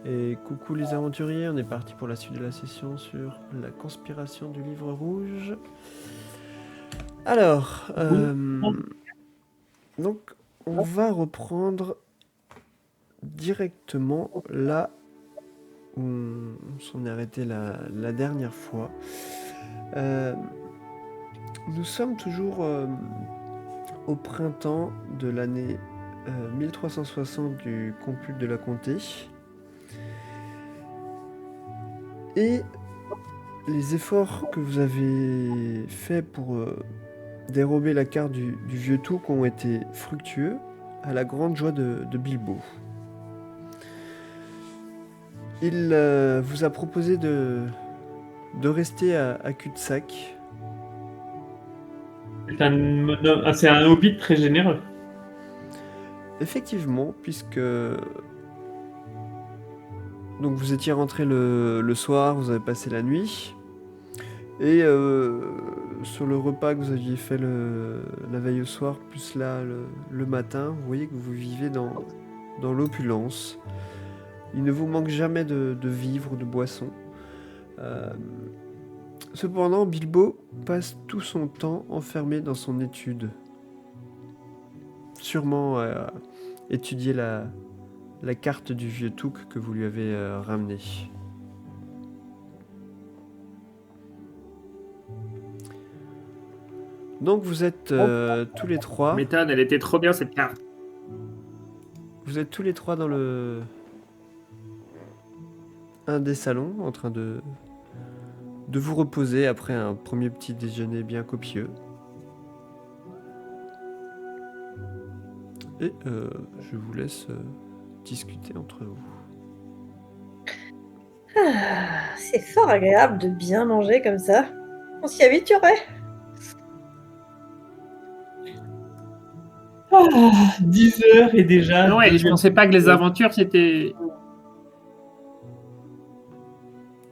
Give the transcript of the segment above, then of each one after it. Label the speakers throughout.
Speaker 1: Et coucou les aventuriers, on est parti pour la suite de la session sur la conspiration du livre rouge. Alors, donc on va reprendre directement là où on s'en est arrêté la dernière fois. Nous sommes toujours au printemps de l'année 1360 du compute de la comté. Et les efforts que vous avez faits pour dérober la carte du vieux Touk ont été fructueux, à la grande joie de Bilbo. Il vous a proposé de rester à cul-de-sac.
Speaker 2: C'est un hobbit très généreux.
Speaker 1: Effectivement, puisque donc vous étiez rentré le soir, vous avez passé la nuit, et sur le repas que vous aviez fait la veille au soir, plus là le matin, vous voyez que vous vivez dans l'opulence. Il ne vous manque jamais de vivres ou de boissons. Euh, Cependant, Bilbo passe tout son temps enfermé dans son étude. Sûrement à étudier la carte du vieux Touk que vous lui avez ramenée. Donc vous êtes tous les trois.
Speaker 2: Méthode, elle était trop bien cette carte.
Speaker 1: Vous êtes tous les trois dans un des salons, en train de vous reposer après un premier petit déjeuner bien copieux. Et je vous laisse discuter entre vous.
Speaker 3: C'est fort agréable de bien manger comme ça. On s'y habituerait.
Speaker 2: 10 heures et déjà.
Speaker 4: Ah ouais, je pensais pas que les aventures c'était.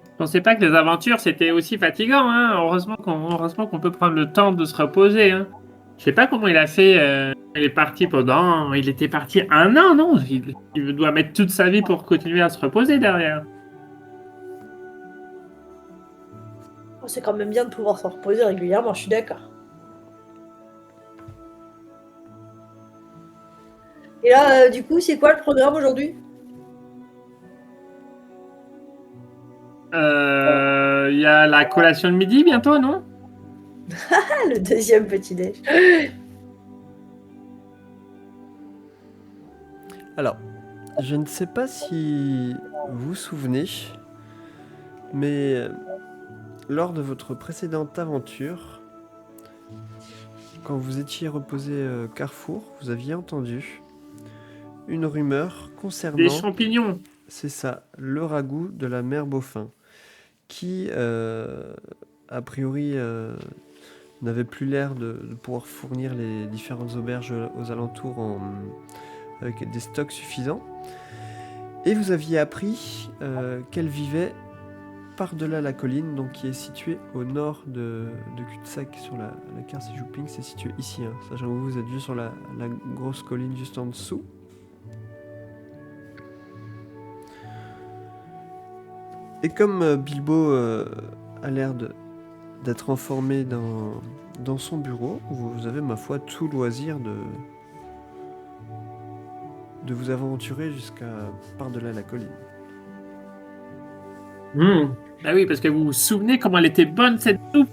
Speaker 4: Je pensais pas que les aventures c'était aussi fatigant. Hein. Heureusement qu'on peut prendre le temps de se reposer. Hein. Je sais pas comment il a fait. Il est parti pendant. Il était parti 1 an, non il doit mettre toute sa vie pour continuer à se reposer derrière.
Speaker 3: Oh, c'est quand même bien de pouvoir s'en reposer régulièrement, je suis d'accord. Et là, du coup, c'est quoi le programme aujourd'hui?
Speaker 4: Il y a la collation de midi bientôt, non?
Speaker 3: Ah, le deuxième petit-déj.
Speaker 1: Alors, je ne sais pas si vous vous souvenez, mais lors de votre précédente aventure, quand vous étiez reposé Carrefour, vous aviez entendu une rumeur
Speaker 4: Des
Speaker 1: concernant,
Speaker 4: champignons.
Speaker 1: c'est ça, le ragoût de la mère Beaufin, qui, a priori, n'avait plus l'air de pouvoir fournir les différentes auberges aux alentours avec des stocks suffisants. Et vous aviez appris qu'elle vivait par-delà la colline, donc qui est située au nord de Cul-de-Sac sur la carte Sejuping, c'est situé ici. Hein. Sachant que vous êtes juste sur la grosse colline juste en dessous. Et comme Bilbo a l'air d'être enfermé dans son bureau, vous avez, ma foi, tout loisir de vous aventurer jusqu'à par-delà la colline.
Speaker 4: Ah oui, parce que vous vous souvenez comment elle était bonne cette soupe?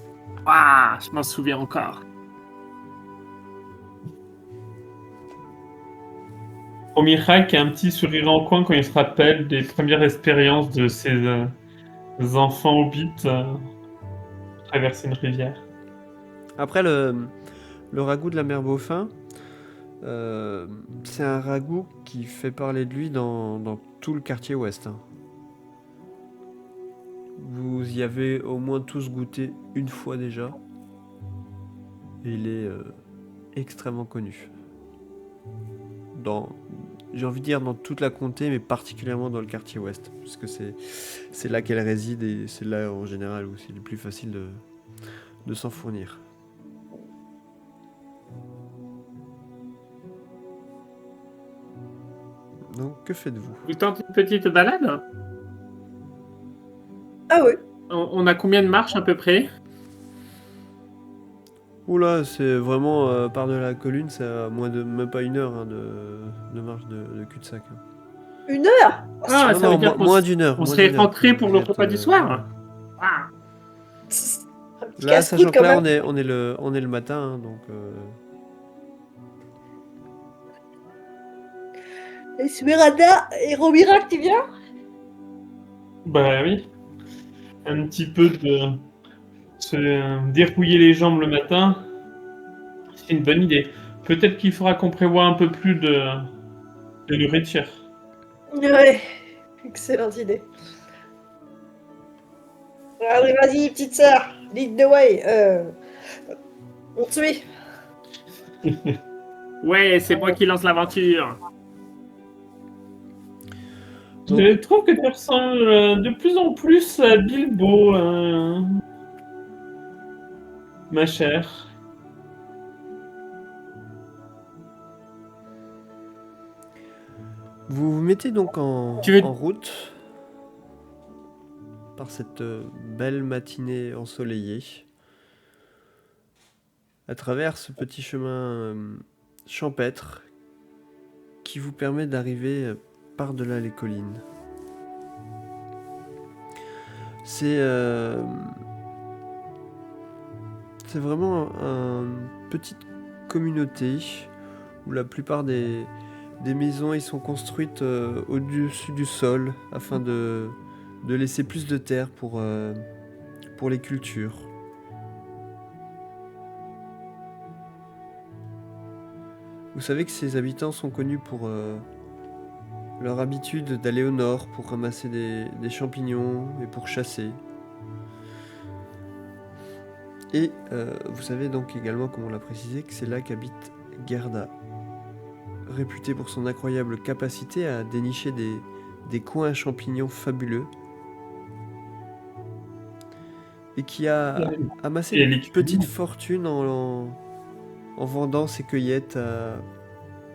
Speaker 4: Ah, je m'en souviens encore.
Speaker 2: Omira qui a un petit sourire en coin quand il se rappelle des premières expériences de ses enfants hobbits traverser une rivière.
Speaker 1: Après, le ragoût de la mère Beaufin, c'est un ragoût qui fait parler de lui dans tout le quartier ouest. Hein. Vous y avez au moins tous goûté une fois déjà. Et il est extrêmement connu. J'ai envie de dire dans toute la comté, mais particulièrement dans le quartier ouest. Puisque c'est là qu'elle réside et c'est là en général où c'est le plus facile de s'en fournir. Donc, que faites-vous?
Speaker 4: Vous tentez une petite balade?
Speaker 3: Ah oui.
Speaker 4: On a combien de marches à peu près?
Speaker 1: Oula, c'est vraiment par de la colline, c'est à moins de même pas 1 heure hein, de marche de cul-de-sac. Hein.
Speaker 3: 1 heure?
Speaker 4: Ah,
Speaker 1: Non,
Speaker 4: ça veut
Speaker 1: non,
Speaker 4: dire qu'on
Speaker 1: moins d'une heure.
Speaker 4: on
Speaker 1: moins
Speaker 4: serait
Speaker 1: d'une heure
Speaker 4: rentré
Speaker 1: que
Speaker 4: pour
Speaker 1: vous
Speaker 4: le
Speaker 1: êtes,
Speaker 4: repas du soir? Ah.
Speaker 3: Un petit
Speaker 1: Là,
Speaker 3: casse-croûte
Speaker 1: sachant que
Speaker 3: quand
Speaker 1: là,
Speaker 3: même.
Speaker 1: on est le matin, hein, donc.
Speaker 3: Esmeralda et Romira, tu viens?
Speaker 2: Bah oui. Un petit peu de se dérouiller les jambes le matin, c'est une bonne idée. Peut-être qu'il faudra qu'on prévoie un peu plus de nourriture.
Speaker 3: Ouais. Excellente idée. Allez, vas-y, petite sœur. Lead the way. On te suit.
Speaker 4: Ouais, c'est moi qui lance l'aventure.
Speaker 1: Donc-
Speaker 2: Je trouve que tu ressembles de plus en plus à Bilbo, ma chère.
Speaker 1: Vous vous mettez donc en
Speaker 4: Tu veux-
Speaker 1: route par cette belle matinée ensoleillée à travers ce petit chemin champêtre qui vous permet d'arriver par-delà les collines. C'est vraiment une petite communauté où la plupart des maisons y sont construites au-dessus du sol afin de laisser plus de terre pour les cultures. Vous savez que ces habitants sont connus pour leur habitude d'aller au nord pour ramasser des champignons et pour chasser. Et vous savez donc également, comme on l'a précisé, que c'est là qu'habite Gerda, réputé pour son incroyable capacité à dénicher des coins à champignons fabuleux et qui a amassé
Speaker 2: Et
Speaker 1: une
Speaker 2: les
Speaker 1: petite
Speaker 2: cuisines.
Speaker 1: fortune en vendant ses cueillettes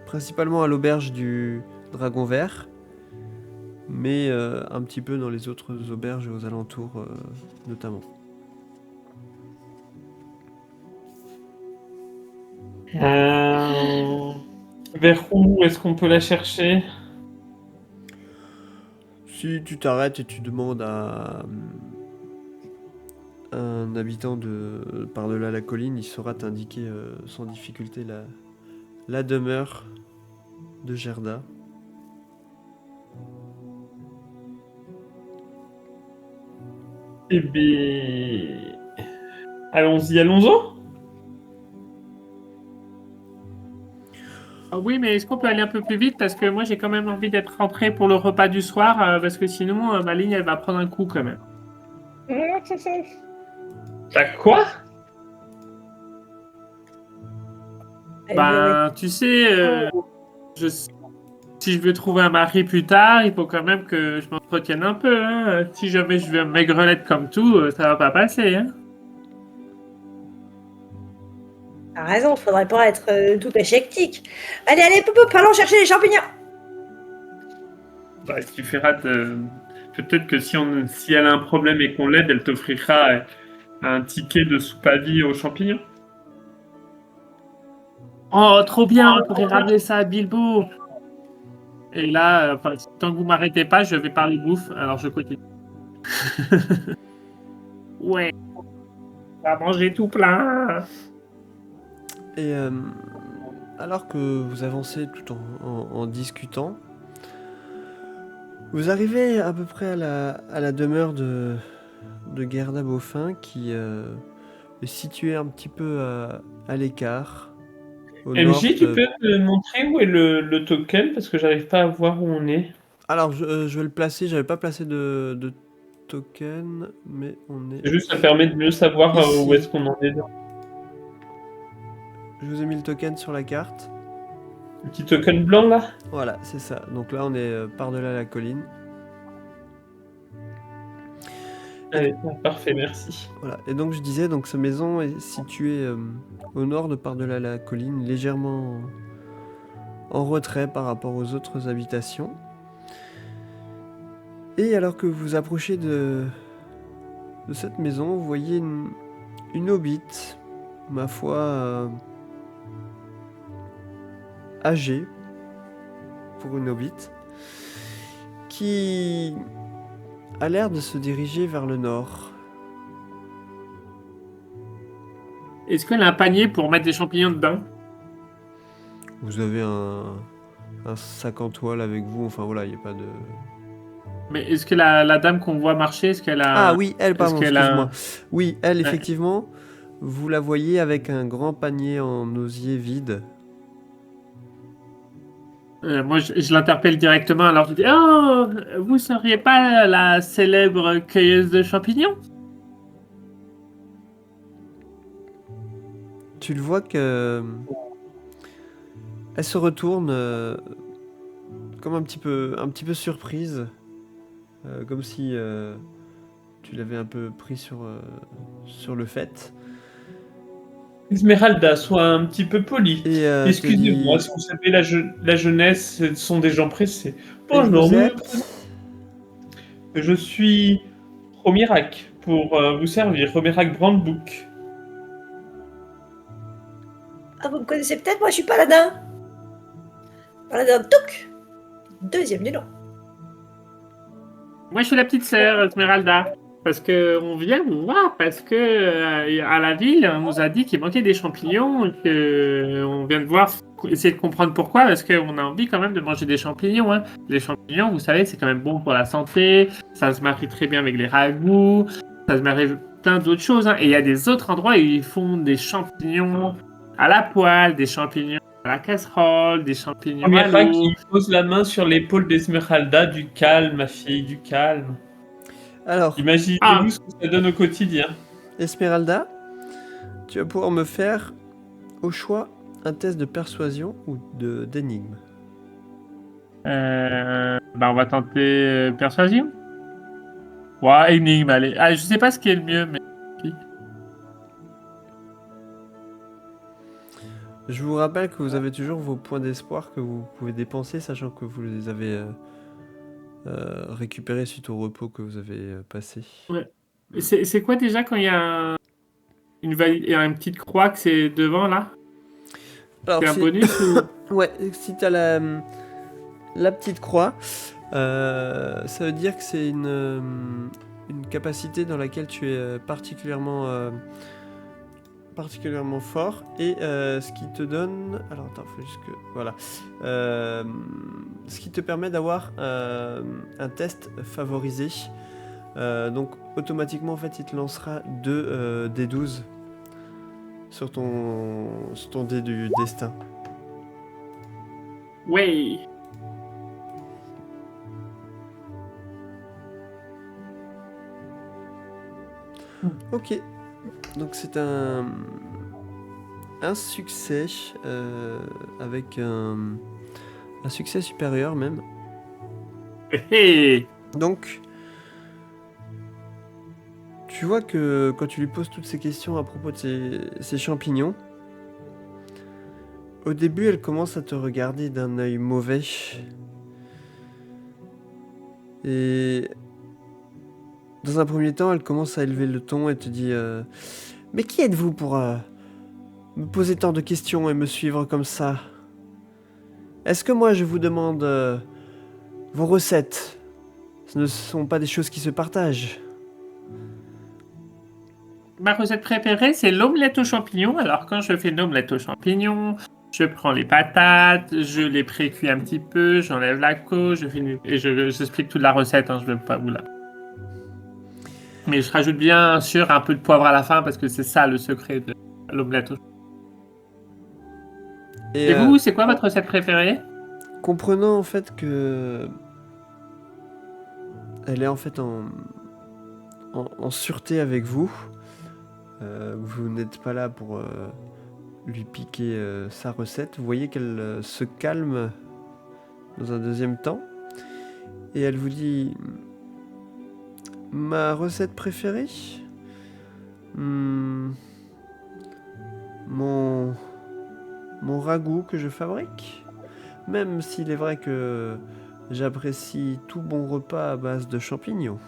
Speaker 1: principalement à l'auberge du Dragon Vert, mais un petit peu dans les autres auberges aux alentours notamment.
Speaker 2: Vers où est-ce qu'on peut la chercher?
Speaker 1: Si tu t'arrêtes et tu demandes à un habitant de par-delà la colline, il saura t'indiquer sans difficulté la demeure de Gerda.
Speaker 2: Eh bien... Allons-y, allons-y.
Speaker 4: Ah oui, mais est-ce qu'on peut aller un peu plus vite? Parce que moi, j'ai quand même envie d'être rentré pour le repas du soir, parce que sinon, ma ligne, elle va prendre un coup quand même.
Speaker 2: T'as quoi?
Speaker 4: Ben, tu sais, si je veux trouver un mari plus tard, il faut quand même que je m'entretienne un peu. Hein. Si jamais je veux maigrelette comme tout, ça va pas passer. Hein.
Speaker 3: T'as raison, faudrait pas être tout échectique. Allez, allez, poup, allons chercher les champignons.
Speaker 2: Bah, il suffira de... Peut-être que si elle a un problème et qu'on l'aide, elle t'offrira un ticket de soupe à vie aux champignons.
Speaker 4: Oh, trop bien, on pourrait ramener ça à Bilbo. Et là, tant que vous m'arrêtez pas, je vais parler bouffe, alors je continue. Ouais, on va manger tout plein.
Speaker 1: Et alors que vous avancez tout en discutant, vous arrivez à peu près à la demeure de Gerda Beaufin qui est située un petit peu à l'écart. Au nord
Speaker 2: MJ, tu
Speaker 1: de-
Speaker 2: peux te montrer où est le token? Parce que j'arrive pas à voir où on est.
Speaker 1: Alors je vais le placer, j'avais pas placé de token, mais on est...
Speaker 2: Juste, ça permet de mieux savoir
Speaker 1: Ici.
Speaker 2: où est-ce qu'on en est.
Speaker 1: Je vous ai mis le token sur la carte.
Speaker 2: Le petit token blanc, là?
Speaker 1: Voilà, c'est ça. Donc là on est par-delà la colline.
Speaker 2: Allez, parfait, merci.
Speaker 1: Voilà. Et donc je disais, donc sa maison est située au nord de par-delà la colline, légèrement en retrait par rapport aux autres habitations. Et alors que vous approchez de cette maison, vous voyez une hobbit, ma foi, âgée pour une hobbit, qui a l'air de se diriger vers le nord.
Speaker 4: Est-ce qu'elle a un panier pour mettre des champignons dedans?
Speaker 1: Vous avez un sac en toile avec vous, enfin voilà, il n'y a pas de...
Speaker 4: Mais est-ce que la dame qu'on voit marcher, est-ce qu'elle a...
Speaker 1: Ah oui, elle, pardon,
Speaker 4: est-ce qu'elle a-
Speaker 1: excuse-moi. Oui, elle,
Speaker 4: Ouais.
Speaker 1: effectivement, vous la voyez avec un grand panier en osier vide.
Speaker 4: Moi, je l'interpelle directement, alors je dis: Oh, vous seriez pas la célèbre cueilleuse de champignons?
Speaker 1: Tu le vois que... Elle se retourne comme un petit peu surprise, comme si tu l'avais un peu pris sur le fait.
Speaker 2: Esmeralda, sois un petit peu poli.
Speaker 1: Et te
Speaker 2: Excusez-moi,
Speaker 1: dit,
Speaker 2: si vous savez, la jeunesse ce sont des gens pressés.
Speaker 1: et
Speaker 2: Bonjour,
Speaker 1: vous êtes...
Speaker 2: je suis Romirac pour vous servir, Romirac Brandbook.
Speaker 3: Ah, vous me connaissez peut-être, moi je suis Paladin. Paladin Touk. Deuxième du nom.
Speaker 4: Moi, je suis la petite sœur, Esmeralda. Parce que on vient vous voir, parce que à la ville, on nous a dit qu'il manquait des champignons, et que on vient de voir, essayer de comprendre pourquoi, parce qu'on a envie quand même de manger des champignons. Hein. Les champignons, vous savez, c'est quand même bon pour la santé, ça se marie très bien avec les ragoûts, ça se marie avec plein d'autres choses. Hein. Et il y a des autres endroits où ils font des champignons à la poêle, des champignons à la casserole, des champignons à
Speaker 2: Romirac
Speaker 4: l'eau.
Speaker 2: qui pose la main sur l'épaule d'Esmeralda. Du calme, ma fille, du calme.
Speaker 1: Alors,
Speaker 2: Imaginez-vous ce que ça donne au quotidien.
Speaker 1: Esmeralda, tu vas pouvoir me faire, au choix, un test de persuasion ou d'énigme.
Speaker 4: On va tenter persuasion. Ouais, énigme, allez. Ah, je sais pas ce qui est le mieux, mais.
Speaker 1: Je vous rappelle que vous avez toujours vos points d'espoir que vous pouvez dépenser, sachant que vous les avez récupérés suite au repos que vous avez passé.
Speaker 4: C'est quoi déjà quand il y a il y a une petite croix que c'est devant là?
Speaker 1: Alors,
Speaker 4: C'est un bonus ou...
Speaker 1: Ouais, si tu as la petite croix, ça veut dire que c'est une capacité dans laquelle tu es particulièrement fort, et ce qui te donne... Alors attends, faut juste que... Voilà. Ce qui te permet d'avoir un test favorisé. Donc automatiquement, en fait, il te lancera 2 D12 sur ton dé du destin.
Speaker 4: Ouais.
Speaker 1: Ok. Donc c'est un succès avec un succès supérieur même.
Speaker 4: Hey.
Speaker 1: Donc tu vois que quand tu lui poses toutes ces questions à propos de ces champignons, au début elle commence à te regarder d'un œil mauvais. Et dans un premier temps, elle commence à élever le ton et te dit mais qui êtes-vous pour me poser tant de questions et me suivre comme ça? Est-ce que moi je vous demande vos recettes? Ce ne sont pas des choses qui se partagent.
Speaker 4: Ma recette préférée, c'est l'omelette aux champignons. Alors, quand je fais une omelette aux champignons, je prends les patates, je les pré-cuis un petit peu, j'enlève la côte, et j'explique toute la recette, hein, je ne veux pas vous la... Mais je rajoute bien sûr un peu de poivre à la fin, parce que c'est ça le secret de l'omelette aux champignons. Et vous, c'est quoi votre recette préférée?
Speaker 1: Comprenant en fait que elle est en fait en sûreté avec vous, vous n'êtes pas là pour lui piquer sa recette. Vous voyez qu'elle se calme dans un deuxième temps et elle vous dit: ma recette préférée, mon ragoût que je fabrique. même s'il est vrai que j'apprécie tout bon repas à base de champignons.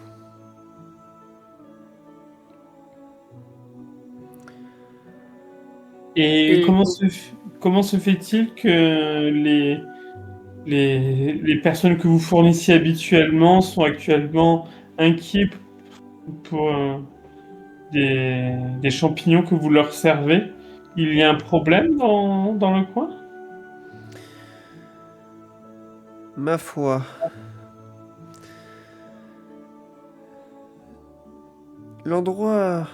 Speaker 2: Et
Speaker 4: Et
Speaker 2: comment se fait-il que les personnes que vous fournissiez habituellement sont actuellement inquiets pour des champignons que vous leur servez? Il y a un problème dans le coin?
Speaker 1: Ma foi, l'endroit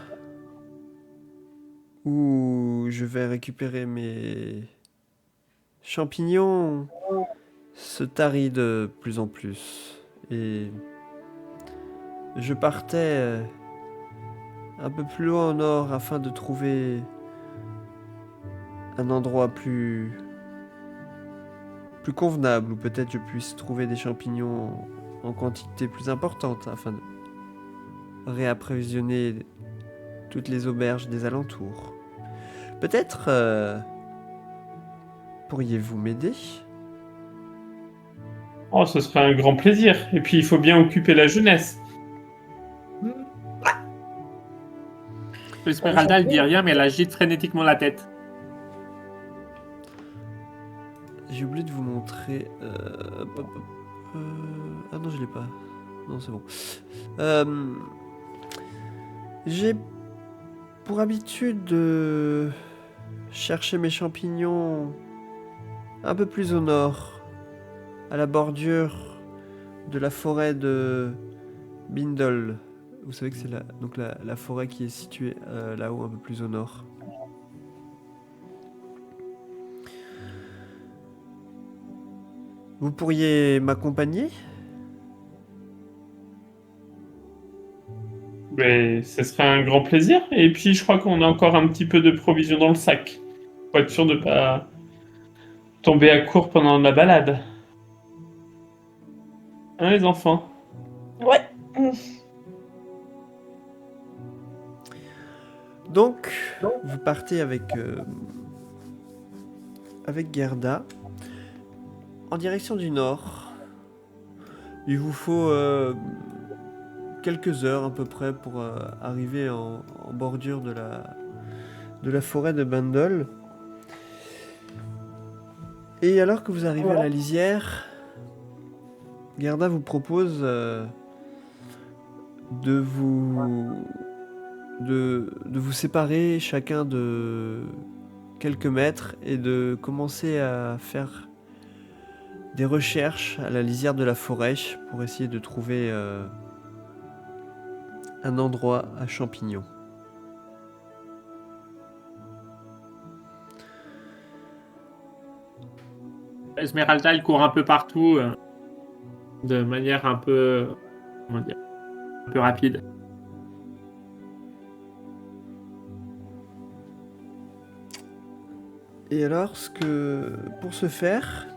Speaker 1: où je vais récupérer mes champignons se tarit de plus en plus. Et je partais un peu plus loin au nord afin de trouver un endroit plus convenable où peut-être je puisse trouver des champignons en quantité plus importante afin de réapprovisionner toutes les auberges des alentours. Peut-être pourriez-vous m'aider?
Speaker 2: Oh, ce serait un grand plaisir. Et puis, il faut bien occuper la jeunesse.
Speaker 4: Esmeralda, elle dit rien, mais elle agite frénétiquement la tête.
Speaker 1: J'ai oublié de vous montrer. Ah non, je l'ai pas. Non, c'est bon. J'ai pour habitude de chercher mes champignons un peu plus au nord, à la bordure de la forêt de Bindol. Vous savez que c'est la forêt qui est située là-haut, un peu plus au nord. Vous pourriez m'accompagner?
Speaker 2: Mais ce serait un grand plaisir. Et puis, je crois qu'on a encore un petit peu de provisions dans le sac. Pour être sûr de pas tomber à court pendant la balade. Hein, les enfants?
Speaker 3: Ouais.
Speaker 1: Donc, vous partez avec Gerda en direction du nord. Il vous faut quelques heures à peu près pour arriver en bordure de la forêt de Bandol. Et alors que vous arrivez à la lisière, Gerda vous propose de vous séparer chacun de quelques mètres et de commencer à faire des recherches à la lisière de la forêt pour essayer de trouver un endroit à champignons.
Speaker 4: Esmeralda, elle court un peu partout, de manière un peu, comment dire, un peu rapide.
Speaker 1: Et alors, pour ce faire,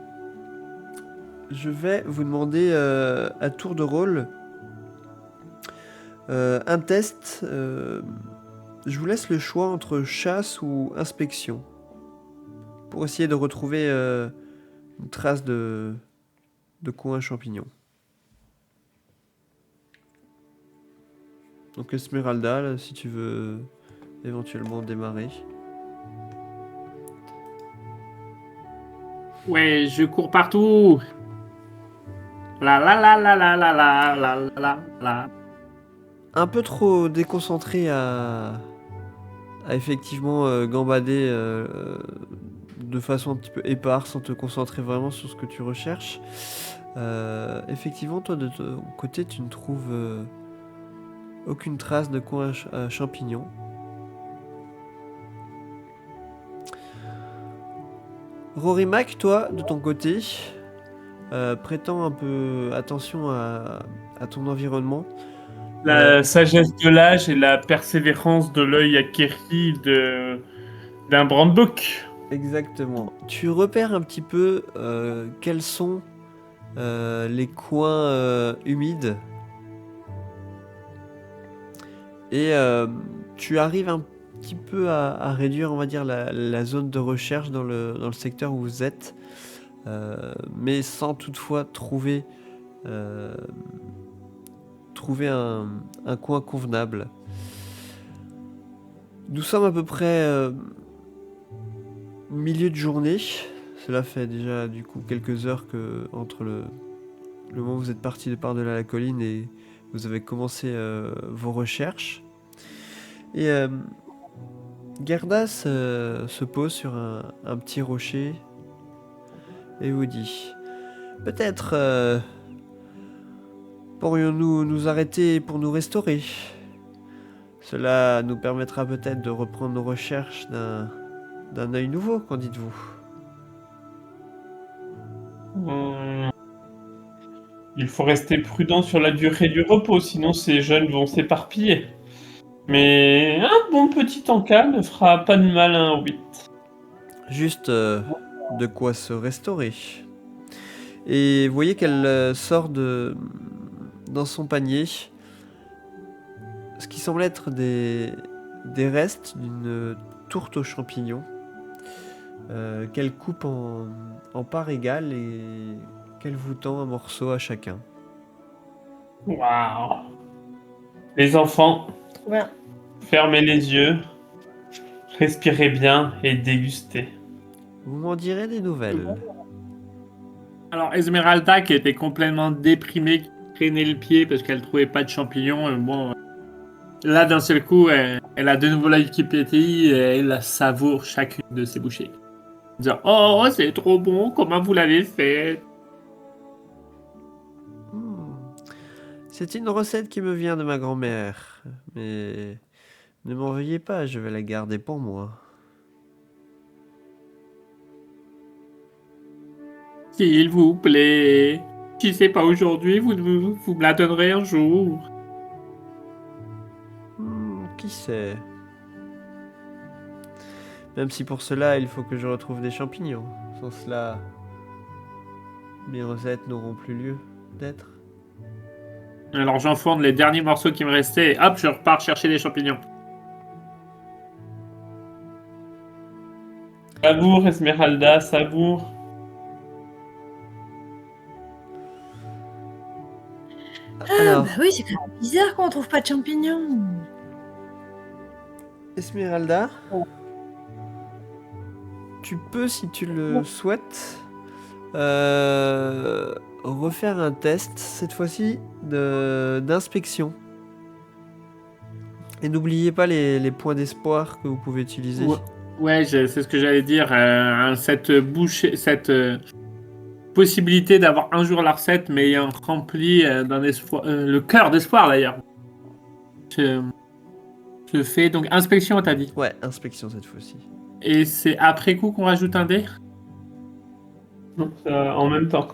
Speaker 1: je vais vous demander à tour de rôle un test. Je vous laisse le choix entre chasse ou inspection pour essayer de retrouver une trace de coin champignon. Donc Esmeralda, là, si tu veux éventuellement démarrer.
Speaker 4: Ouais, je cours partout. La la la la la la la la la la.
Speaker 1: Un peu trop déconcentré à effectivement gambader de façon un petit peu éparse sans te concentrer vraiment sur ce que tu recherches. Effectivement, toi de ton côté, tu ne trouves aucune trace de coin à champignons. Rory Mac, toi, de ton côté, prêtant un peu attention à ton environnement.
Speaker 2: La sagesse de l'âge et la persévérance de l'œil acquéri d'un Brandbook.
Speaker 1: Exactement. Tu repères un petit peu quels sont les coins humides. Et tu arrives un petit peu à réduire, on va dire, la zone de recherche dans le secteur où vous êtes. mais sans toutefois trouver un coin convenable. Nous sommes à peu près milieu de journée. Cela fait déjà du coup quelques heures que entre le moment où vous êtes parti de par-delà la colline et vous avez commencé vos recherches. Et Gerda se pose sur un petit rocher et vous dit: peut-être pourrions-nous nous arrêter pour nous restaurer. Cela nous permettra peut-être de reprendre nos recherches d'un œil nouveau, qu'en dites-vous?
Speaker 2: Il faut rester prudent sur la durée du repos, sinon ces jeunes vont s'éparpiller. Mais un bon petit encas ne fera pas de mal à un 8.
Speaker 1: Juste de quoi se restaurer. Et vous voyez qu'elle sort dans son panier ce qui semble être des restes d'une tourte aux champignons qu'elle coupe en parts égales et qu'elle vous tend un morceau à chacun.
Speaker 2: Waouh! Les enfants,
Speaker 3: Trop bien.
Speaker 2: fermez les yeux, respirez bien et dégustez.
Speaker 1: Vous m'en direz des nouvelles.
Speaker 4: Alors, Esmeralda, qui était complètement déprimée, qui traînait le pied parce qu'elle trouvait pas de champignons, là, d'un seul coup, elle a de nouveau l'œil qui pétille et elle savoure chacune de ses bouchées. En disant: oh, c'est trop bon, comment vous l'avez fait?
Speaker 1: C'est une recette qui me vient de ma grand-mère, mais ne m'en veuillez pas, je vais la garder pour moi.
Speaker 4: S'il vous plaît. Si c'est pas aujourd'hui, vous me la donnerez un jour.
Speaker 1: Qui sait? Même si pour cela, il faut que je retrouve des champignons. Sans cela, mes recettes n'auront plus lieu d'être.
Speaker 4: Alors j'enfourne les derniers morceaux qui me restaient et hop, je repars chercher des champignons.
Speaker 2: Savoure, Esmeralda, savoure.
Speaker 1: Alors,
Speaker 3: Bah oui, c'est quand même bizarre qu'on trouve pas de champignons.
Speaker 1: Esmeralda, tu peux, si tu le souhaites, refaire un test, cette fois-ci d'inspection. Et n'oubliez pas les points d'espoir que vous pouvez utiliser.
Speaker 4: Ouais, c'est ce que j'allais dire. Cette possibilité d'avoir un jour la recette, mais ayant rempli d'un espoir, le cœur d'espoir d'ailleurs. Je fais donc inspection, t'as dit.
Speaker 1: Ouais, inspection cette fois-ci.
Speaker 4: Et c'est après coup qu'on rajoute un dé.
Speaker 2: En même temps.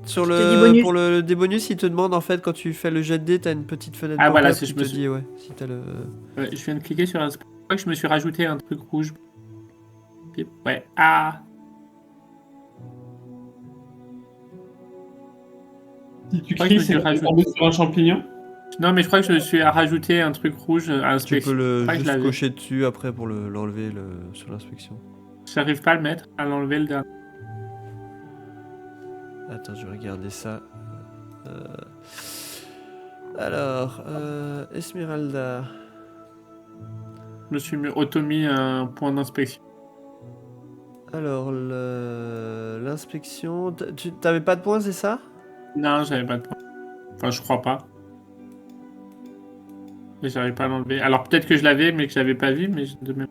Speaker 1: Sur
Speaker 3: Je te dis bonus.
Speaker 1: pour le dé bonus, il te demande en fait quand tu fais le jet de dé, t'as une petite fenêtre
Speaker 4: Ah,
Speaker 1: pop-up
Speaker 4: voilà,
Speaker 1: qui
Speaker 4: je
Speaker 1: te
Speaker 4: me suis-
Speaker 1: dit ouais, si t'as le.
Speaker 4: Ouais, je viens de cliquer sur un. Je crois que je me suis rajouté un truc rouge. Ouais. Ah.
Speaker 2: Si tu
Speaker 4: crois que
Speaker 2: cries,
Speaker 4: je me
Speaker 2: c'est
Speaker 4: suis
Speaker 2: que tu es
Speaker 4: rajouté.
Speaker 2: tombé sur un champignon.
Speaker 4: Non, mais je crois que je me suis rajouté un truc rouge à
Speaker 1: Tu
Speaker 4: inspection.
Speaker 1: peux
Speaker 4: Je crois que je
Speaker 1: juste
Speaker 4: l'avais.
Speaker 1: cocher dessus après pour l'enlever sur l'inspection.
Speaker 4: J'arrive pas à le mettre, à l'enlever le dernier.
Speaker 1: Attends, je vais regarder ça. Alors, Esmeralda.
Speaker 4: Je me suis auto-mis un point d'inspection.
Speaker 1: Alors, l'inspection. Tu t'avais pas de points, c'est ça?
Speaker 4: Non, j'avais pas de point. Enfin, je crois pas. Mais j'arrive pas à l'enlever. Alors peut-être que je l'avais, mais que j'avais pas vu, mais de même.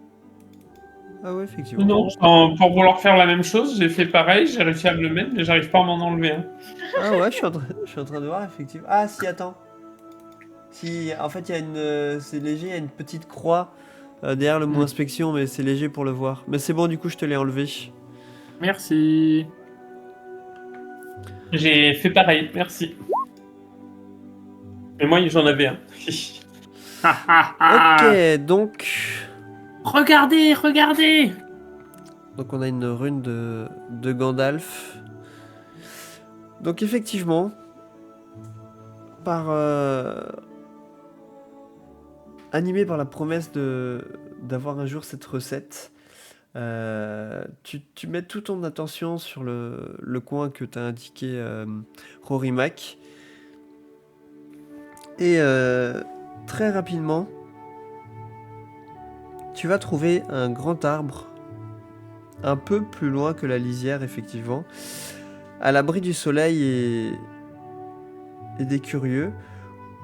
Speaker 1: Ah ouais, effectivement.
Speaker 2: Non, pour vouloir faire la même chose, j'ai fait pareil, j'ai réussi à me le mettre, mais j'arrive pas à m'en enlever. Hein.
Speaker 1: Ah ouais, je suis en train de voir, effectivement. Ah si, attends. Si, en fait, il y a c'est léger, il y a une petite croix derrière le mot inspection, mais c'est léger pour le voir. Mais c'est bon, du coup, je te l'ai enlevé.
Speaker 4: Merci.
Speaker 2: J'ai fait pareil, merci. Mais moi, j'en avais un.
Speaker 4: Ah, ah, ah.
Speaker 1: Ok, donc
Speaker 4: Regardez, regardez.
Speaker 1: on a une rune de Gandalf. Donc effectivement, animé par la promesse d'avoir un jour cette recette, Tu mets toute ton attention sur le coin que t'as indiqué Rorimac. Et très rapidement, tu vas trouver un grand arbre, un peu plus loin que la lisière, effectivement, à l'abri du soleil et des curieux,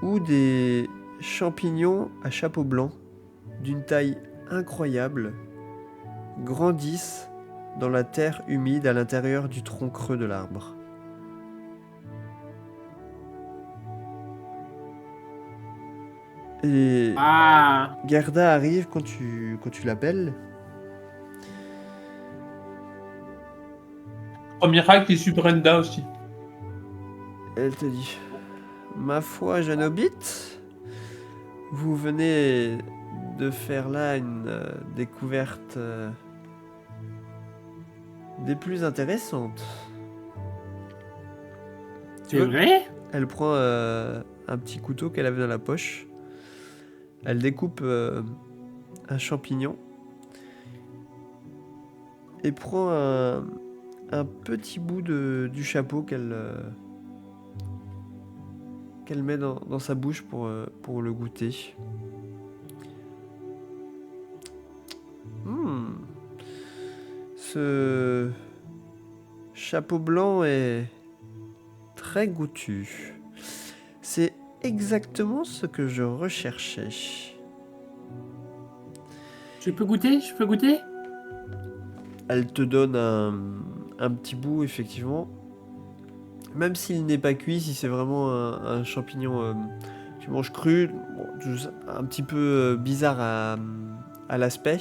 Speaker 1: où des champignons à chapeau blanc, d'une taille incroyable, grandissent dans la terre humide à l'intérieur du tronc creux de l'arbre. Et
Speaker 4: Ah,
Speaker 1: Gerda arrive quand tu l'appelles.
Speaker 2: Premier acte, il suit Brenda aussi.
Speaker 1: Elle te dit: Ma foi, jeune hobbit, vous venez de faire là une découverte des plus intéressantes. Tu
Speaker 4: c'est
Speaker 1: veux-
Speaker 4: vrai?
Speaker 1: Elle prend un petit couteau qu'elle avait dans la poche. Elle découpe un champignon et prend un petit bout du chapeau qu'elle met dans sa bouche pour le goûter. Ce chapeau blanc est très goûtu. C'est exactement ce que je recherchais.
Speaker 4: Je peux goûter? Je peux goûter?
Speaker 1: Elle te donne un petit bout, effectivement. Même s'il n'est pas cuit, si c'est vraiment un champignon que tu manges cru, bon, un petit peu bizarre à l'aspect,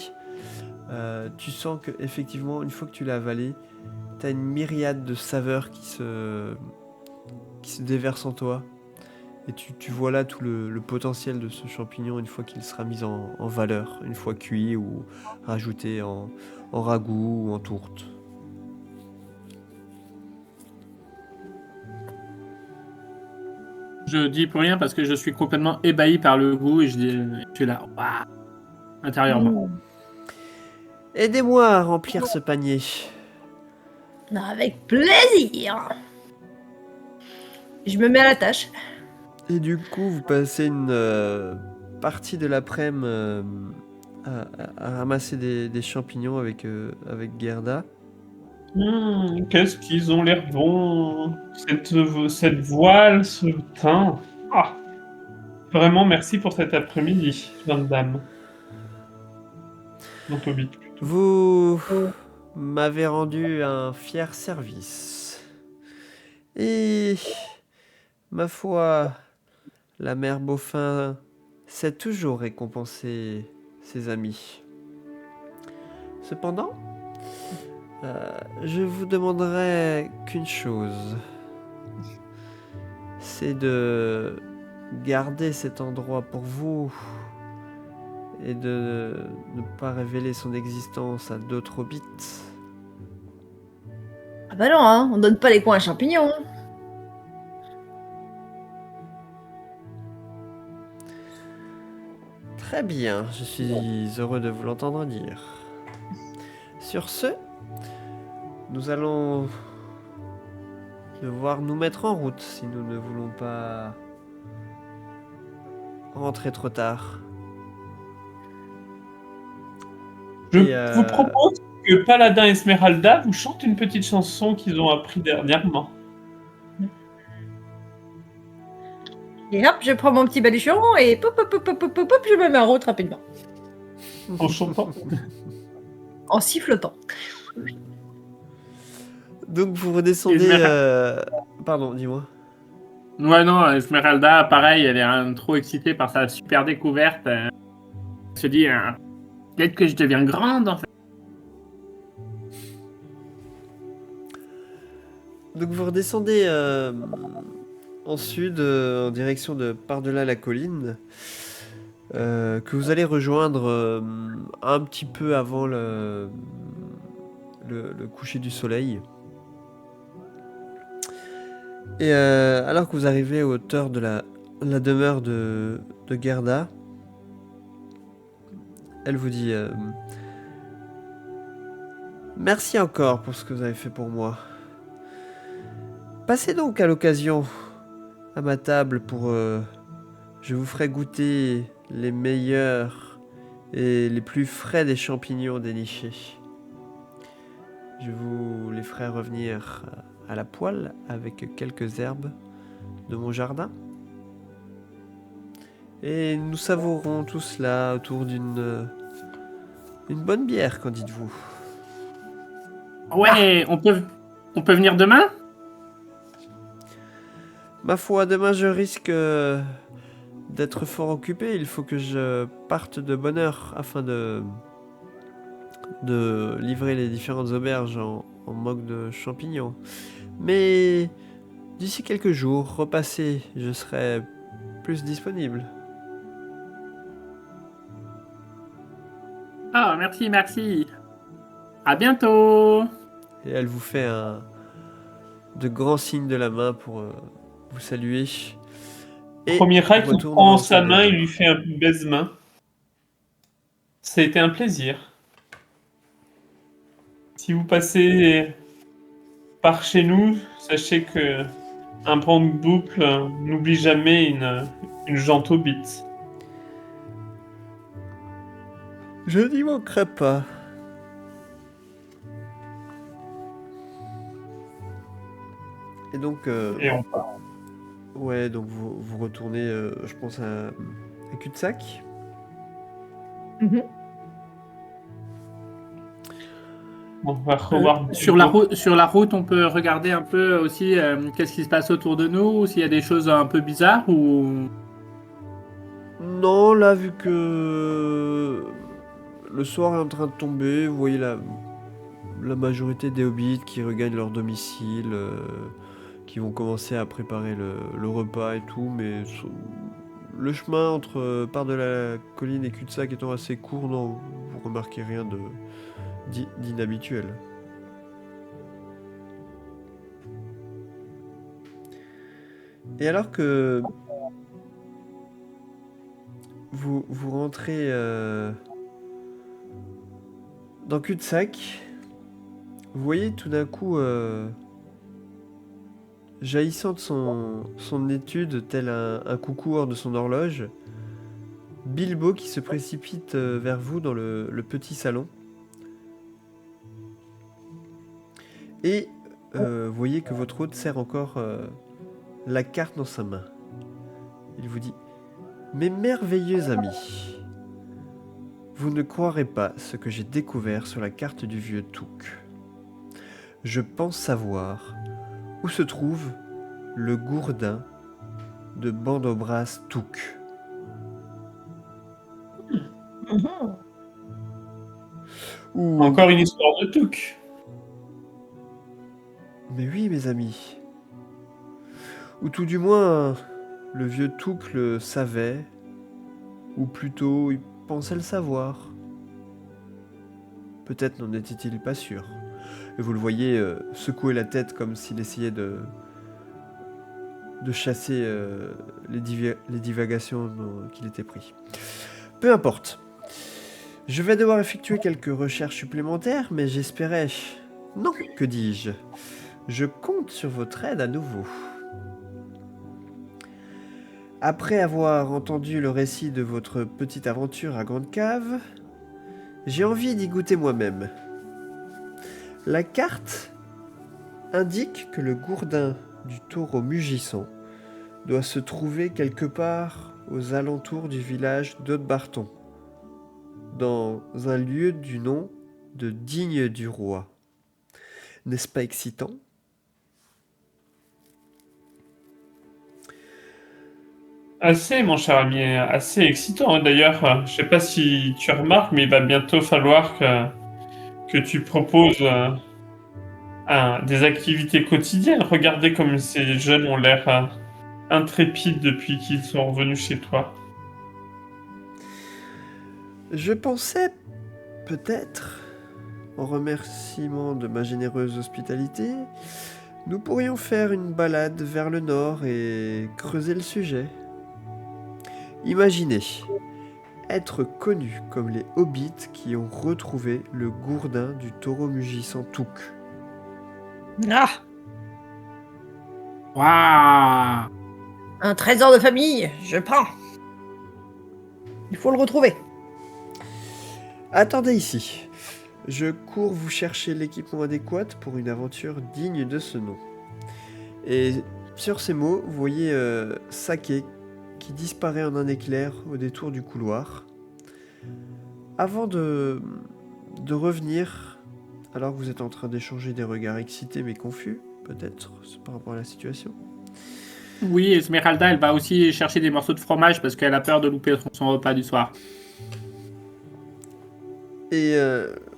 Speaker 1: tu sens que effectivement, une fois que tu l'as avalé, tu as une myriade de saveurs qui se déversent en toi. Et tu vois là tout le potentiel de ce champignon une fois qu'il sera mis en valeur, une fois cuit ou rajouté en ragoût ou en tourte.
Speaker 4: Je dis pour rien parce que je suis complètement ébahi par le goût et je suis là, waouh, intérieurement.
Speaker 1: Aidez-moi à remplir ce panier.
Speaker 3: Avec plaisir. Je me mets à la tâche.
Speaker 1: Et du coup, vous passez une partie de l'après-midi à ramasser des champignons avec Gerda.
Speaker 2: Qu'est-ce qu'ils ont l'air bons. Cette voile, ce teint. Ah, vraiment, merci pour cet après-midi, jeune dame. Donc, Hobbit.
Speaker 1: Vous m'avez rendu un fier service. Et ma foi, la mère Beaufin sait toujours récompenser ses amis. Cependant, je vous demanderai qu'une chose. C'est de garder cet endroit pour vous et de ne pas révéler son existence à d'autres hobbits.
Speaker 3: Ah bah non, hein, on donne pas les coins à champignons.
Speaker 1: Très bien, je suis heureux de vous l'entendre dire. Sur ce, nous allons devoir nous mettre en route si nous ne voulons pas rentrer trop tard.
Speaker 2: Je
Speaker 1: Et,
Speaker 2: vous propose que Paladin Esmeralda vous chante une petite chanson qu'ils ont appris dernièrement.
Speaker 3: Et hop, je prends mon petit baluchon et pop, pop, pop, pop, pop, pop, pop, je me mets en route rapidement.
Speaker 2: En chantant.
Speaker 3: En sifflotant.
Speaker 1: Donc vous redescendez... Pardon, dis-moi.
Speaker 4: Ouais, non, Esmeralda, pareil, elle est trop excitée par sa super découverte. Elle se dit, peut-être que je deviens grande, en fait.
Speaker 1: Donc vous redescendez en sud, en direction de par-delà la colline, que vous allez rejoindre un petit peu avant le coucher du soleil. Et alors que vous arrivez à hauteur de la demeure de Gerda, elle vous dit Merci encore pour ce que vous avez fait pour moi. Passez donc à l'occasion à ma table pour... je vous ferai goûter les meilleurs et les plus frais des champignons dénichés. Je vous les ferai revenir à la poêle avec quelques herbes de mon jardin. Et nous savourerons tout cela autour d'une bonne bière, qu'en dites-vous?
Speaker 4: Ouais, on peut venir demain?
Speaker 1: Ma foi, demain je risque d'être fort occupé. Il faut que je parte de bonne heure afin de livrer les différentes auberges en manque de champignons. Mais d'ici quelques jours, repassez, je serai plus disponible.
Speaker 4: Ah, merci, merci. À bientôt.
Speaker 1: Et elle vous fait de grands signes de la main pour vous saluer. Et
Speaker 2: Premier Reich, il
Speaker 1: retourne
Speaker 2: prend
Speaker 1: dans
Speaker 2: sa
Speaker 1: sa
Speaker 2: main et
Speaker 1: demeure.
Speaker 2: lui fait un baise-main. Ça a été un plaisir. Si vous passez par chez nous, sachez que un pan de boucle n'oublie jamais une jante au bit.
Speaker 1: Je n'y manquerai pas. Et donc,
Speaker 2: Et on part.
Speaker 1: ouais, donc vous retournez, je pense, à cul-de-sac.
Speaker 3: Mhm.
Speaker 2: On va revoir.
Speaker 4: Sur la route, on peut regarder un peu aussi qu'est-ce qui se passe autour de nous, s'il y a des choses un peu bizarres ou...
Speaker 1: Non, là, vu que le soir est en train de tomber, vous voyez la majorité des hobbits qui regagnent leur domicile, qui vont commencer à préparer le repas et tout, mais le chemin entre part de la colline et cul-de-sac étant assez court, non, vous remarquez rien d'inhabituel. Et alors que vous rentrez dans cul-de-sac, vous voyez tout d'un coup, jaillissant de son étude, tel un coucou hors de son horloge, Bilbo qui se précipite vers vous dans le petit salon. Et vous voyez que votre hôte serre encore la carte dans sa main. Il vous dit: mes merveilleux amis, vous ne croirez pas ce que j'ai découvert sur la carte du vieux Touk. Je pense savoir où se trouve le gourdin de Bandobras Touk.
Speaker 3: Mhm.
Speaker 1: Ou...
Speaker 2: Encore une histoire de Touk.
Speaker 1: Mais oui, mes amis. Ou tout du moins, le vieux Touk le savait, ou plutôt il pensait le savoir. Peut-être n'en était-il pas sûr. Et vous le voyez secouer la tête comme s'il essayait de chasser les divagations qu'il était pris. Peu importe. Je vais devoir effectuer quelques recherches supplémentaires, mais j'espérais... Non, que dis-je? Je compte sur votre aide à nouveau. Après avoir entendu le récit de votre petite aventure à Grande Cave, j'ai envie d'y goûter moi-même. La carte indique que le gourdin du taureau mugissant doit se trouver quelque part aux alentours du village d'Haute-Barton, dans un lieu du nom de Digne du Roi. N'est-ce pas excitant?
Speaker 2: Assez, mon cher ami, assez excitant. D'ailleurs, je sais pas si tu remarques, mais il va bientôt falloir que tu proposes des activités quotidiennes. Regardez comme ces jeunes ont l'air intrépides depuis qu'ils sont revenus chez toi.
Speaker 1: Je pensais, peut-être, en remerciement de ma généreuse hospitalité, nous pourrions faire une balade vers le nord et creuser le sujet. Imaginez, être connus comme les hobbits qui ont retrouvé le gourdin du taureau mugissant Touk.
Speaker 3: Ah,
Speaker 4: Waouh!
Speaker 3: un trésor de famille, je prends. Il faut le retrouver.
Speaker 1: Attendez ici. Je cours vous chercher l'équipement adéquat pour une aventure digne de ce nom. Et sur ces mots, vous voyez Sake qui disparaît en un éclair au détour du couloir. Avant de revenir, alors que vous êtes en train d'échanger des regards excités mais confus, peut-être, par rapport à la situation.
Speaker 4: Oui, Esmeralda, elle va aussi chercher des morceaux de fromage parce qu'elle a peur de louper son repas du soir.
Speaker 1: Et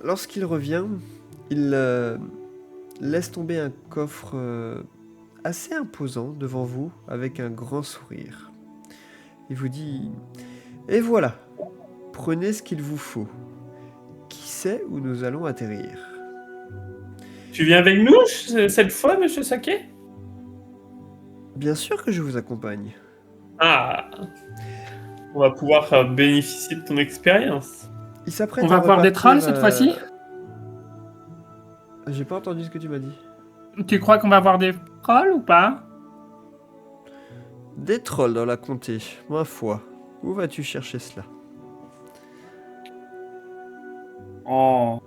Speaker 1: lorsqu'il revient, il laisse tomber un coffre assez imposant devant vous avec un grand sourire. Il vous dit « Et voilà, prenez ce qu'il vous faut. Qui sait où nous allons atterrir ?»
Speaker 2: Tu viens avec nous cette fois, monsieur Sake?
Speaker 1: Bien sûr que je vous accompagne.
Speaker 2: Ah, on va pouvoir bénéficier de ton expérience.
Speaker 1: Il s'apprête
Speaker 4: On va
Speaker 1: à
Speaker 4: voir des
Speaker 1: repartir,
Speaker 4: trolls cette fois-ci?
Speaker 1: J'ai pas entendu ce que tu m'as dit.
Speaker 4: Tu crois qu'on va voir des trolls ou pas?
Speaker 1: Des trolls dans la comté, ma foi. Où vas-tu chercher cela?
Speaker 4: Oh.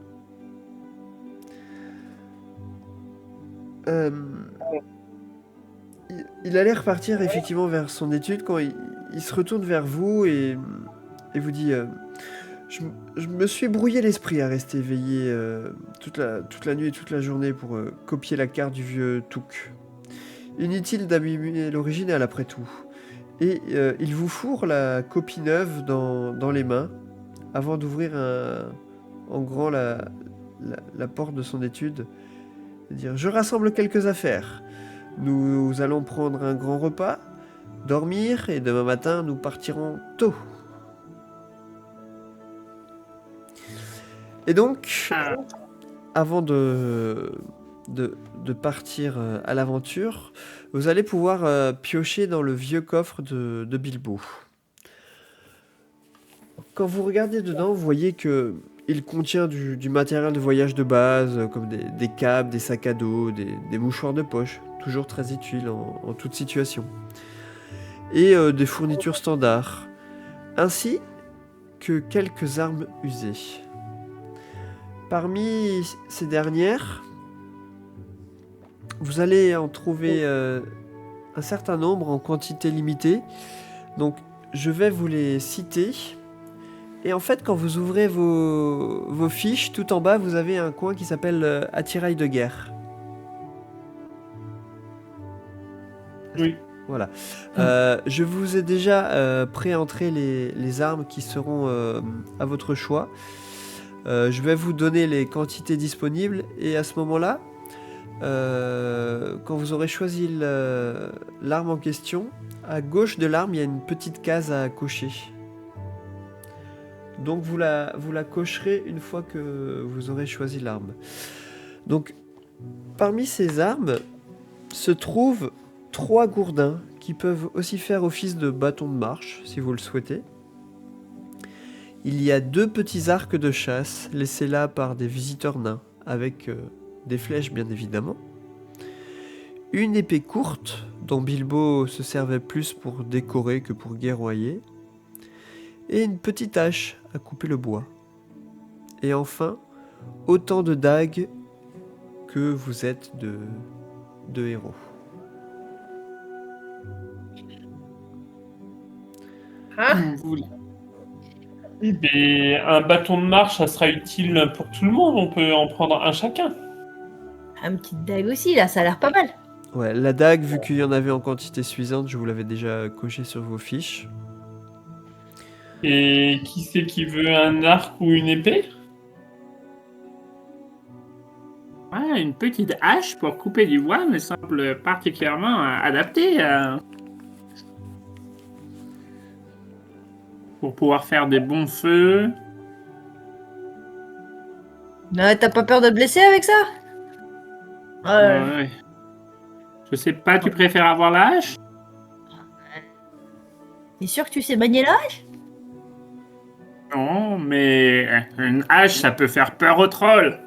Speaker 1: Il allait repartir effectivement vers son étude quand il se retourne vers vous et vous dit je me suis brouillé l'esprit à rester éveillé toute la nuit et toute la journée pour copier la carte du vieux Touk. Inutile d'abîmer l'original après tout. Et il vous fourre la copie neuve dans les mains avant d'ouvrir en grand la porte de son étude et dire « Je rassemble quelques affaires. Nous allons prendre un grand repas, dormir et demain matin nous partirons tôt. » Et donc, avant de partir à l'aventure, vous allez pouvoir piocher dans le vieux coffre de Bilbo. Quand vous regardez dedans, vous voyez que il contient du matériel de voyage de base, comme des câbles, des sacs à dos, des mouchoirs de poche, toujours très utiles en toute situation, et des fournitures standards, ainsi que quelques armes usées. Parmi ces dernières, vous allez en trouver un certain nombre en quantité limitée. Donc, je vais vous les citer. Et en fait, quand vous ouvrez vos fiches, tout en bas, vous avez un coin qui s'appelle attirail de guerre.
Speaker 2: Oui.
Speaker 1: Voilà. Je vous ai déjà préentré les armes qui seront à votre choix. Je vais vous donner les quantités disponibles et à ce moment-là, quand vous aurez choisi l'arme en question, à gauche de l'arme, il y a une petite case à cocher. Donc vous la cocherez une fois que vous aurez choisi l'arme. Donc parmi ces armes se trouvent 3 gourdins qui peuvent aussi faire office de bâton de marche si vous le souhaitez. Il y a 2 petits arcs de chasse laissés là par des visiteurs nains avec des flèches bien évidemment. Une épée courte dont Bilbo se servait plus pour décorer que pour guerroyer. Et une petite hache à couper le bois. Et enfin, autant de dagues que vous êtes de héros.
Speaker 3: Hein?
Speaker 2: Eh bien, un bâton de marche, ça sera utile pour tout le monde. On peut en prendre un chacun.
Speaker 3: Un petit dague aussi, là, ça a l'air pas mal.
Speaker 1: Ouais, la dague, vu qu'il y en avait en quantité suffisante, je vous l'avais déjà coché sur vos fiches.
Speaker 2: Et qui c'est qui veut un arc ou une épée?
Speaker 4: Ouais, une petite hache pour couper du bois me semble particulièrement adaptée pour pouvoir faire des bons feux.
Speaker 3: T'as pas peur de te blesser avec ça?
Speaker 4: Ouais. Je sais pas, tu préfères avoir la hache?
Speaker 3: T'es sûr que tu sais manier la hache?
Speaker 4: Non, mais une hache, ça peut faire peur aux trolls.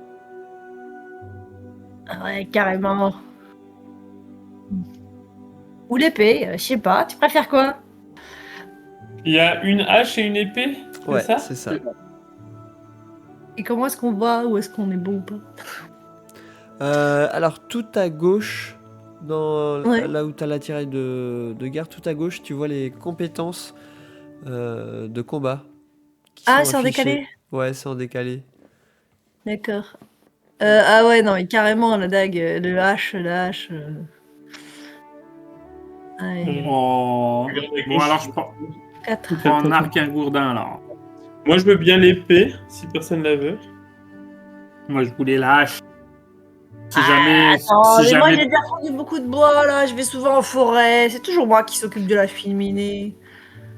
Speaker 3: Ah ouais, carrément. Ou l'épée, je sais pas. Tu préfères quoi?
Speaker 2: Il y a une hache et une épée, c'est
Speaker 1: Ouais,
Speaker 2: ça?
Speaker 1: c'est ça.
Speaker 3: Et comment est-ce qu'on voit où est-ce qu'on est bon ou pas?
Speaker 1: Alors, tout à gauche,
Speaker 3: Ouais.
Speaker 1: là où tu as l'attirail de guerre, tout à gauche, tu vois les compétences de combat qui
Speaker 3: Ah,
Speaker 1: sont
Speaker 3: c'est en
Speaker 1: affichées.
Speaker 3: décalé?
Speaker 1: Ouais, c'est en décalé.
Speaker 3: D'accord. Ah ouais, non, mais carrément, la dague, le hache, la hache. Ouais,
Speaker 4: Oh.
Speaker 2: Regarde à
Speaker 4: Bon,
Speaker 2: gauche.
Speaker 4: alors je prends,
Speaker 3: 4.
Speaker 4: un arc et un gourdin, alors.
Speaker 2: Moi, je veux bien l'épée, si personne la veut.
Speaker 4: Moi, je voulais la hache. Si
Speaker 3: Ah,
Speaker 4: jamais...
Speaker 3: attends,
Speaker 4: Si
Speaker 3: mais moi
Speaker 4: jamais...
Speaker 3: j'ai déjà fondu beaucoup de bois là, je vais souvent en forêt, c'est toujours moi qui s'occupe de la cheminée.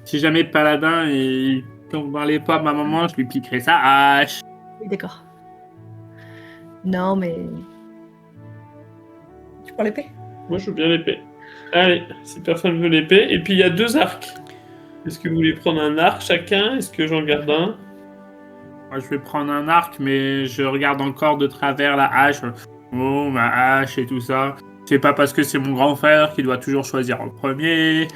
Speaker 4: Si jamais le paladin il tombe dans les pommes à un moment, je lui piquerai sa hache.
Speaker 3: Oui, d'accord. Non, mais. Tu prends l'épée?
Speaker 2: Moi, je veux bien l'épée. Allez, si personne veut l'épée. Et puis, il y a 2 arcs. Est-ce que vous voulez prendre un arc chacun? Est-ce que j'en garde un?
Speaker 4: Moi, je vais prendre un arc, mais je regarde encore de travers la hache. Oh, ma hache et tout ça. C'est pas parce que c'est mon grand frère qui doit toujours choisir en premier.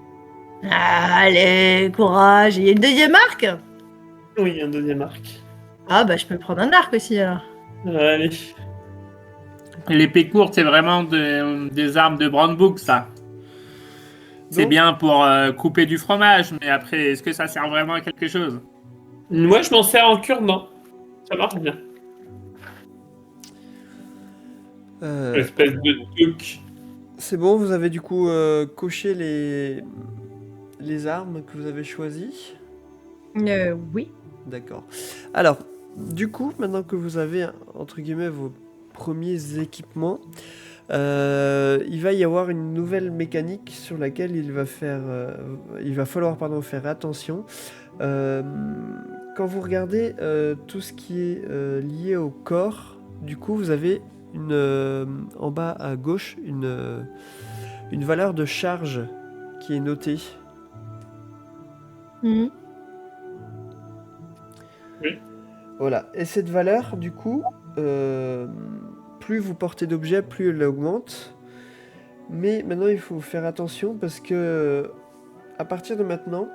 Speaker 3: Allez, courage. Il y a une deuxième arc?
Speaker 2: Oui, il y a un deuxième arc.
Speaker 3: Ah bah je peux prendre un arc aussi alors.
Speaker 2: Allez.
Speaker 4: L'épée courte, c'est vraiment des armes de Brandebook, ça. C'est
Speaker 1: Donc,
Speaker 4: bien pour couper du fromage, mais après, est-ce que ça sert vraiment à quelque chose?
Speaker 2: Moi, je m'en sers en cure-dent. Ça marche bien.
Speaker 1: euh,
Speaker 2: Espèce de truc.
Speaker 1: c'est bon, vous avez du coup coché les armes que vous avez choisies.
Speaker 3: Oui.
Speaker 1: D'accord. Alors, du coup, maintenant que vous avez, entre guillemets, vos premiers équipements, il va y avoir une nouvelle mécanique sur laquelle il va falloir faire attention. Euh, Quand vous regardez tout ce qui est lié au corps, du coup, vous avez en bas à gauche une valeur de charge qui est notée.
Speaker 3: Mhm.
Speaker 2: Oui.
Speaker 1: Voilà. Et cette valeur, du coup, plus vous portez d'objets, plus elle augmente. Mais maintenant, il faut faire attention parce que à partir de maintenant,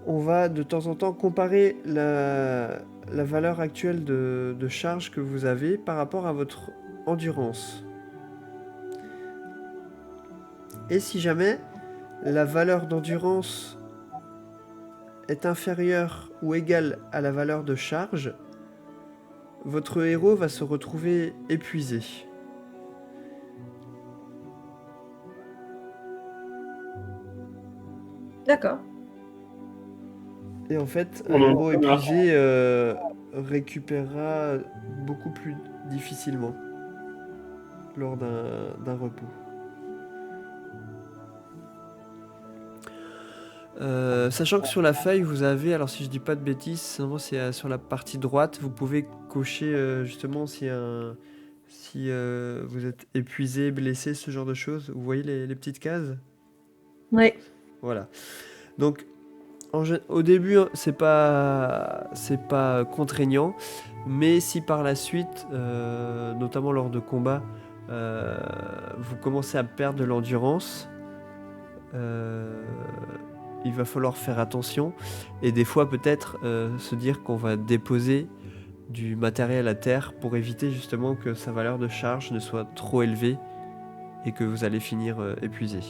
Speaker 1: on va de temps en temps comparer la valeur actuelle de charge que vous avez par rapport à votre endurance. Et si jamais la valeur d'endurance est inférieure ou égale à la valeur de charge, votre héros va se retrouver épuisé.
Speaker 3: D'accord.
Speaker 1: Et en fait, un
Speaker 2: On en
Speaker 1: héros
Speaker 2: a marre.
Speaker 1: épuisé récupérera beaucoup plus difficilement lors d'un repos. Sachant que sur la feuille, vous avez, alors si je dis pas de bêtises, c'est sur la partie droite, vous pouvez cocher justement si vous êtes épuisé, blessé, ce genre de choses. Vous voyez les petites cases?
Speaker 3: Oui.
Speaker 1: Voilà. Donc, au début, hein, c'est pas contraignant, mais si par la suite, notamment lors de combats, vous commencez à perdre de l'endurance, il va falloir faire attention et des fois peut-être se dire qu'on va déposer du matériel à terre pour éviter justement que sa valeur de charge ne soit trop élevée et que vous allez finir épuisé.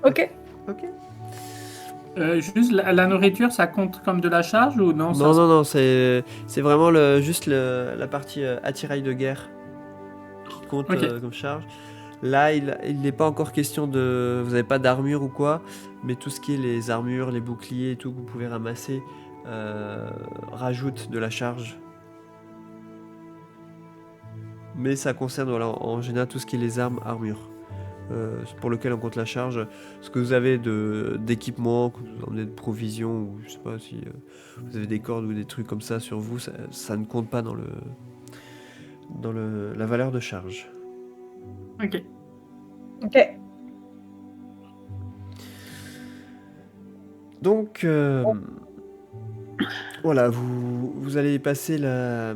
Speaker 3: Ok.
Speaker 1: Ok.
Speaker 4: Juste la nourriture, ça compte comme de la charge ou non?
Speaker 1: Non, c'est vraiment juste la partie attirail de guerre qui compte
Speaker 4: Ok.
Speaker 1: comme charge. Là, il n'est pas encore question de... Vous n'avez pas d'armure ou quoi, mais tout ce qui est les armures, les boucliers et tout que vous pouvez ramasser rajoute de la charge. Mais ça concerne voilà, en général tout ce qui est les armes, armures. Pour lequel on compte la charge. Ce que vous avez d'équipement, que vous emmenez de provisions, ou je sais pas si vous avez des cordes ou des trucs comme ça sur vous, ça ne compte pas dans la valeur de charge.
Speaker 4: Ok.
Speaker 3: Ok.
Speaker 1: Donc, voilà, vous allez passer la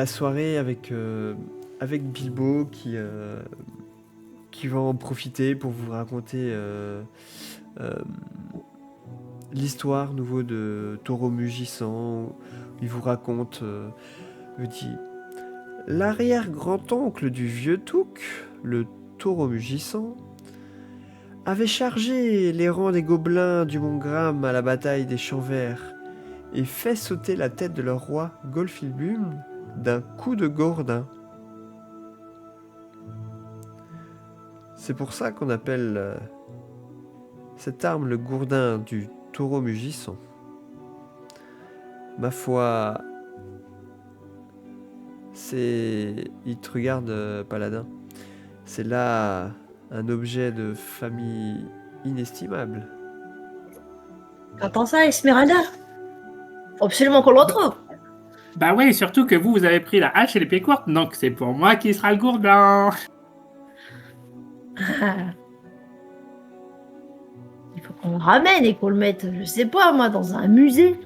Speaker 1: soirée avec Bilbo qui va en profiter pour vous raconter euh, l'histoire nouveau de Taureau Mugissant. Il vous raconte, il dit, l'arrière-grand-oncle du vieux Touc, le Taureau Mugissant, avait chargé les rangs des gobelins du Mont Gram à la bataille des Champs Verts et fait sauter la tête de leur roi Golfilbum d'un coup de gourdin. C'est pour ça qu'on appelle cette arme le gourdin du Taureau Mugissant. Ma foi, c'est... Il te regarde, Paladin. C'est là un objet de famille inestimable.
Speaker 3: J'entends ça, Esmeralda. Faut absolument qu'on le retrouve.
Speaker 4: Bah ouais, surtout que vous avez pris la hache et l'épée courte, donc c'est pour moi qui sera le gourdin.
Speaker 3: Ah. Il faut qu'on le ramène et qu'on le mette, je sais pas moi, dans un musée.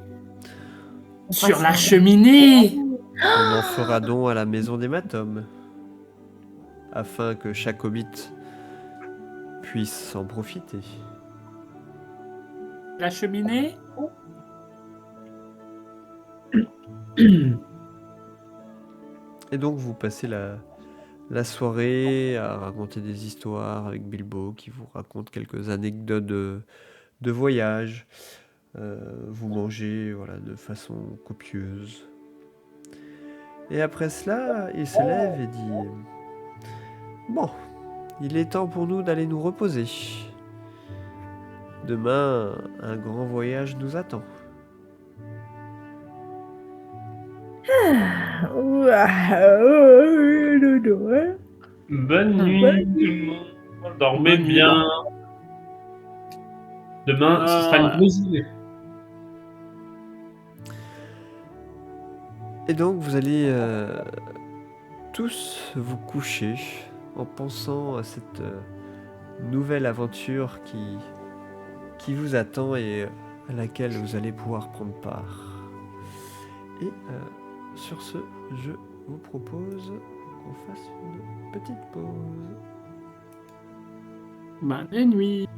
Speaker 3: On
Speaker 4: Sur
Speaker 3: fasse
Speaker 4: la
Speaker 3: un-
Speaker 4: cheminée.
Speaker 1: On en fera don à la maison d'hématome, afin que chaque hobbit puisse en profiter.
Speaker 4: La cheminée.
Speaker 1: Et donc vous passez la soirée à raconter des histoires avec Bilbo qui vous raconte quelques anecdotes de voyage. Vous mangez voilà, de façon copieuse. Et après cela, il se lève et dit « Bon, il est temps pour nous d'aller nous reposer. Demain, un grand voyage nous attend. »
Speaker 2: Bonne nuit, tout le monde. Dormez
Speaker 4: Bonne nuit,
Speaker 2: bien. Demain, ce sera une
Speaker 4: Ah.
Speaker 2: grosse idée.
Speaker 1: Et donc vous allez tous vous coucher en pensant à cette nouvelle aventure qui vous attend et à laquelle vous allez pouvoir prendre part. Et sur ce, je vous propose qu'on fasse une petite pause.
Speaker 4: Bonne nuit.